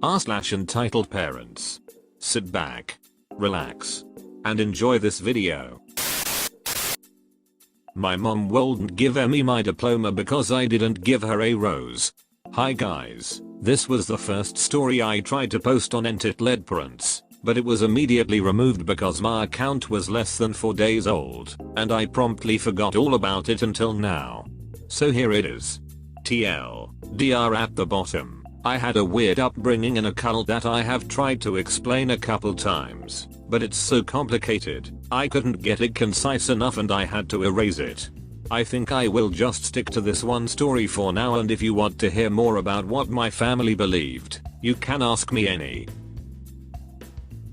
entitled parents. Sit back, relax, and enjoy this video. My mom wouldn't give me my diploma because I didn't give her a rose. Hi guys, this was the first story I tried to post on entitledparents, but it was immediately removed because my account was less than 4 days old, and I promptly forgot all about it until now. So here it is. TLDR at the bottom. I had a weird upbringing in a cult that I have tried to explain a couple times, but it's so complicated, I couldn't get it concise enough and I had to erase it. I think I will just stick to this one story for now, and if you want to hear more about what my family believed, you can ask me any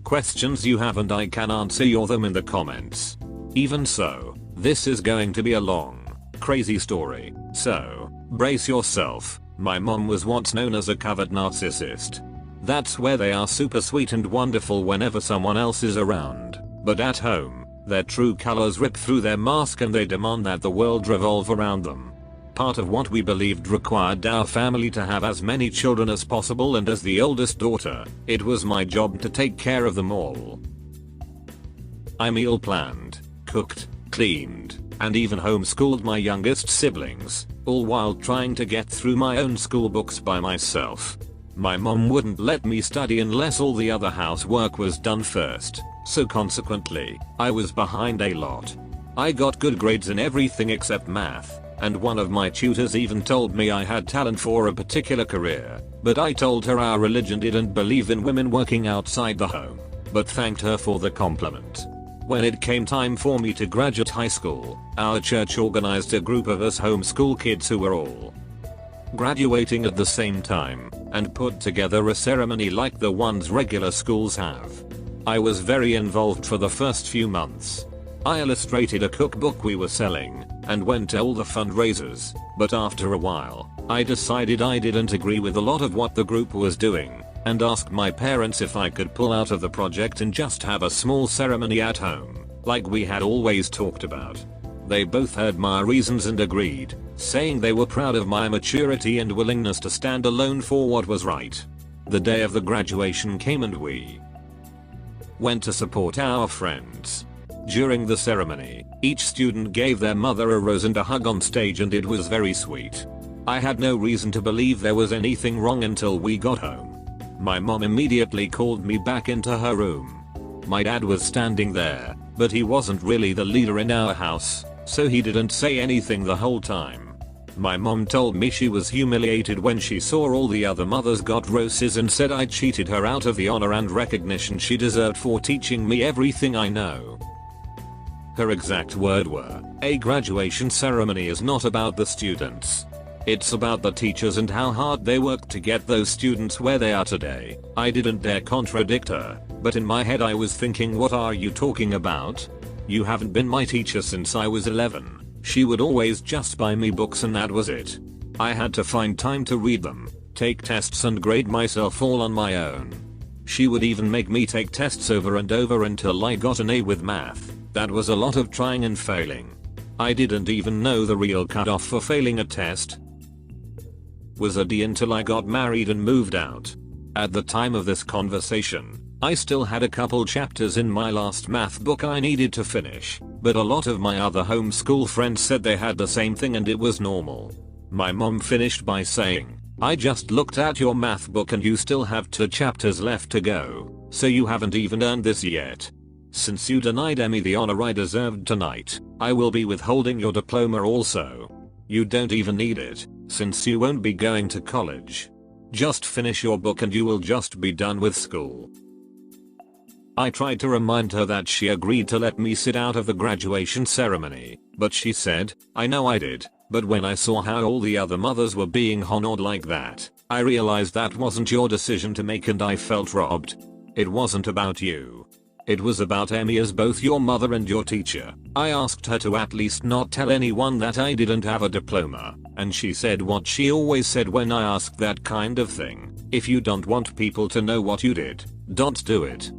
questions you have and I can answer them in the comments. Even so, this is going to be a long, crazy story, so brace yourself. My mom was what's known as a covert narcissist. That's where they are super sweet and wonderful whenever someone else is around, but at home, their true colors rip through their mask and they demand that the world revolve around them. Part of what we believed required our family to have as many children as possible, and as the oldest daughter, it was my job to take care of them all. I meal planned, cooked, cleaned, and even homeschooled my youngest siblings, all while trying to get through my own school books by myself. My mom wouldn't let me study unless all the other housework was done first, so consequently, I was behind a lot. I got good grades in everything except math, and one of my tutors even told me I had talent for a particular career, but I told her our religion didn't believe in women working outside the home, but thanked her for the compliment. When it came time for me to graduate high school, our church organized a group of us homeschool kids who were all graduating at the same time, and put together a ceremony like the ones regular schools have. I was very involved for the first few months. I illustrated a cookbook we were selling, and went to all the fundraisers, but after a while, I decided I didn't agree with a lot of what the group was doing, and asked my parents if I could pull out of the project and just have a small ceremony at home, like we had always talked about. They both heard my reasons and agreed, saying they were proud of my maturity and willingness to stand alone for what was right. The day of the graduation came and we went to support our friends. During the ceremony, each student gave their mother a rose and a hug on stage, and it was very sweet. I had no reason to believe there was anything wrong until we got home. My mom immediately called me back into her room. My dad was standing there, but he wasn't really the leader in our house, so he didn't say anything the whole time. My mom told me she was humiliated when she saw all the other mothers got roses and said I cheated her out of the honor and recognition she deserved for teaching me everything I know. Her exact words were, "A graduation ceremony is not about the students. It's about the teachers and how hard they worked to get those students where they are today." I didn't dare contradict her, but in my head I was thinking, what are you talking about? You haven't been my teacher since I was 11. She would always just buy me books and that was it. I had to find time to read them, take tests and grade myself all on my own. She would even make me take tests over and over until I got an A with math. That was a lot of trying and failing. I didn't even know the real cutoff for failing a test was a D until I got married and moved out. At the time of this conversation, I still had a couple chapters in my last math book I needed to finish, but a lot of my other homeschool friends said they had the same thing and it was normal. My mom finished by saying, "I just looked at your math book and you still have 2 chapters left to go, so you haven't even earned this yet. Since you denied me the honor I deserved tonight, I will be withholding your diploma also. You don't even need it, since you won't be going to college. Just finish your book and you will just be done with school." I tried to remind her that she agreed to let me sit out of the graduation ceremony, but she said, "I know I did, but when I saw how all the other mothers were being honored like that, I realized that wasn't your decision to make and I felt robbed. It wasn't about you. It was about Emmy as both your mother and your teacher." I asked her to at least not tell anyone that I didn't have a diploma, and she said what she always said when I asked that kind of thing: "If you don't want people to know what you did, don't do it."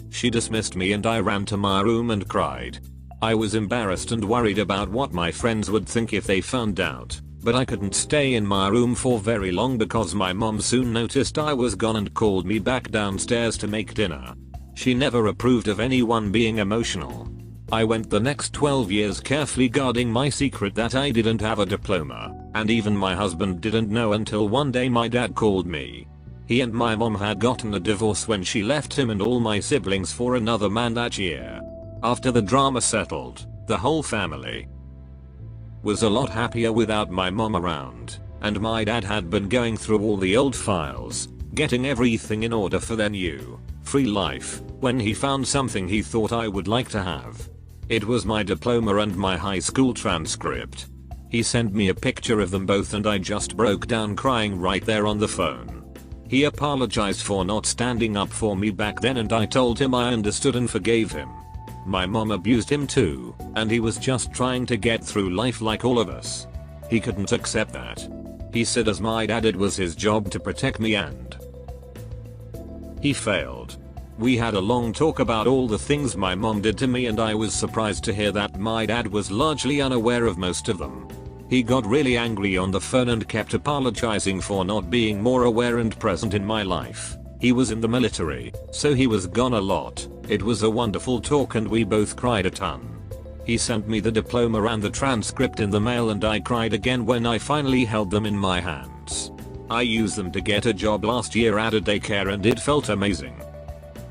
She dismissed me and I ran to my room and cried. I was embarrassed and worried about what my friends would think if they found out, But I couldn't stay in my room for very long because my mom soon noticed I was gone and called me back downstairs to make dinner. She never approved of anyone being emotional. I went the next 12 years carefully guarding my secret that I didn't have a diploma, and even my husband didn't know until one day my dad called me. He and my mom had gotten a divorce when she left him and all my siblings for another man that year. After the drama settled, the whole family was a lot happier without my mom around, and my dad had been going through all the old files, getting everything in order for their new, free life, when he found something he thought I would like to have. It was my diploma and my high school transcript. He sent me a picture of them both and I just broke down crying right there on the phone. He apologized for not standing up for me back then and I told him I understood and forgave him. My mom abused him too, and he was just trying to get through life like all of us. He couldn't accept that. He said as my dad it was his job to protect me and he failed. We had a long talk about all the things my mom did to me and I was surprised to hear that my dad was largely unaware of most of them. He got really angry on the phone and kept apologizing for not being more aware and present in my life. He was in the military, so he was gone a lot. It was a wonderful talk and we both cried a ton. He sent me the diploma and the transcript in the mail and I cried again when I finally held them in my hands. I used them to get a job last year at a daycare and it felt amazing.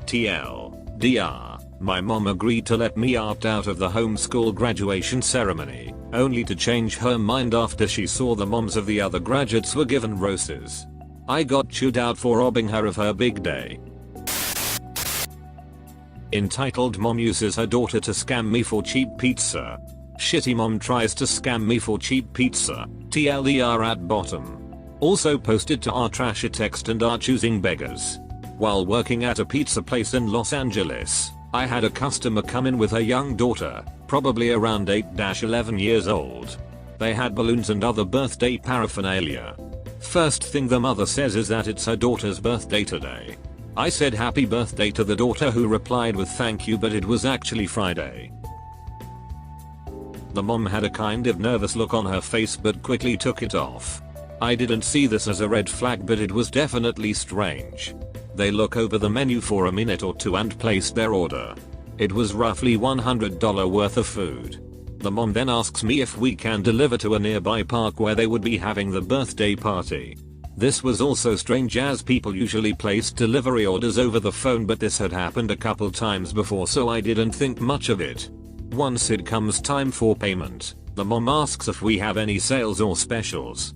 TLDR, my mom agreed to let me opt out of the homeschool graduation ceremony, only to change her mind after she saw the moms of the other graduates were given roses. I got chewed out for robbing her of her big day. Entitled mom uses her daughter to scam me for cheap pizza. Shitty mom tries to scam me for cheap pizza. TLDR at bottom. Also posted to our trashy text and are choosing beggars. While working at a pizza place in Los Angeles, I had a customer come in with her young daughter, probably around 8-11 years old. They had balloons and other birthday paraphernalia. First thing the mother says is that it's her daughter's birthday today. I said happy birthday to the daughter who replied with thank you, but it was actually Friday. The mom had a kind of nervous look on her face but quickly took it off. I didn't see this as a red flag, but it was definitely strange. They look over the menu for a minute or two and placed their order. It was roughly $100 worth of food. The mom then asks me if we can deliver to a nearby park where they would be having the birthday party. This was also strange as people usually place delivery orders over the phone, but this had happened a couple times before so I didn't think much of it. Once it comes time for payment, the mom asks if we have any sales or specials.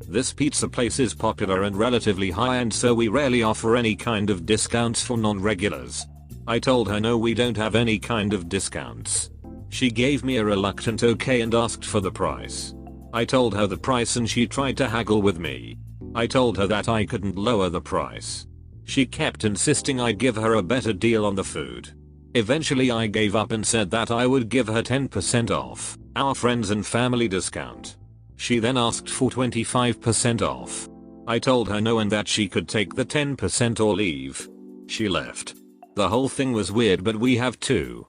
This pizza place is popular and relatively high-end, so we rarely offer any kind of discounts for non-regulars. I told her no, we don't have any kind of discounts. She gave me a reluctant okay and asked for the price. I told her the price and she tried to haggle with me. I told her that I couldn't lower the price. She kept insisting I give her a better deal on the food. Eventually I gave up and said that I would give her 10% off, our friends and family discount. She then asked for 25% off. I told her no and that she could take the 10% or leave. She left. The whole thing was weird, but we have to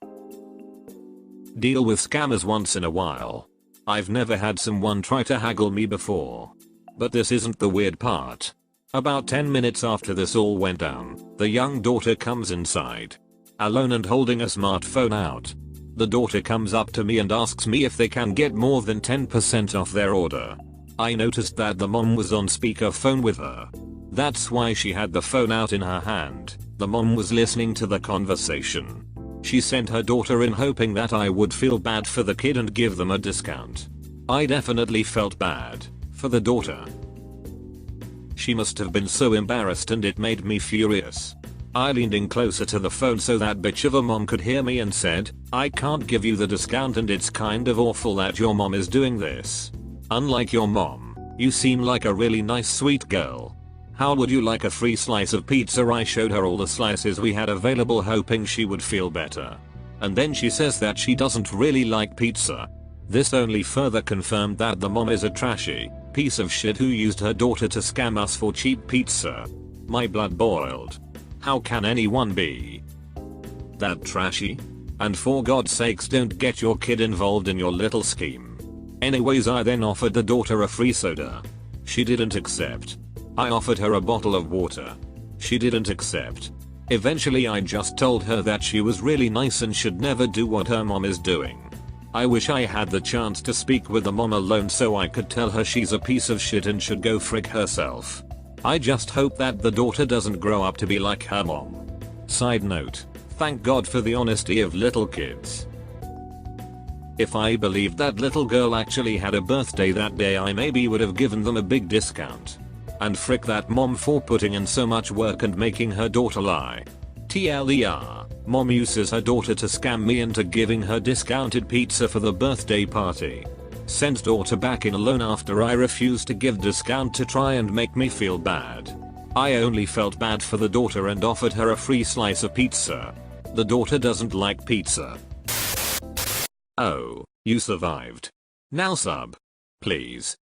deal with scammers once in a while. I've never had someone try to haggle me before. But this isn't the weird part. About 10 minutes after this all went down, the young daughter comes inside. Alone and holding a smartphone out. The daughter comes up to me and asks me if they can get more than 10% off their order. I noticed that the mom was on speakerphone with her. That's why she had the phone out in her hand. The mom was listening to the conversation. She sent her daughter in hoping that I would feel bad for the kid and give them a discount. I definitely felt bad for the daughter. She must have been so embarrassed and it made me furious. I leaned in closer to the phone so that bitch of a mom could hear me and said, I can't give you the discount and it's kind of awful that your mom is doing this. Unlike your mom, you seem like a really nice sweet girl. How would you like a free slice of pizza? I showed her all the slices we had available hoping she would feel better. And then she says that she doesn't really like pizza. This only further confirmed that the mom is a trashy piece of shit who used her daughter to scam us for cheap pizza. My blood boiled. How can anyone be that trashy? And for God's sakes, don't get your kid involved in your little scheme. Anyways, I then offered the daughter a free soda. She didn't accept. I offered her a bottle of water. She didn't accept. Eventually I just told her that she was really nice and should never do what her mom is doing. I wish I had the chance to speak with the mom alone so I could tell her she's a piece of shit and should go frick herself. I just hope that the daughter doesn't grow up to be like her mom. Side note, thank God for the honesty of little kids. If I believed that little girl actually had a birthday that day, I maybe would have given them a big discount. And frick that mom for putting in so much work and making her daughter lie. TLER, mom uses her daughter to scam me into giving her discounted pizza for the birthday party. Sent daughter back in alone after I refused to give discount to try and make me feel bad. I only felt bad for the daughter and offered her a free slice of pizza. The daughter doesn't like pizza. Oh, you survived. Now sub. Please.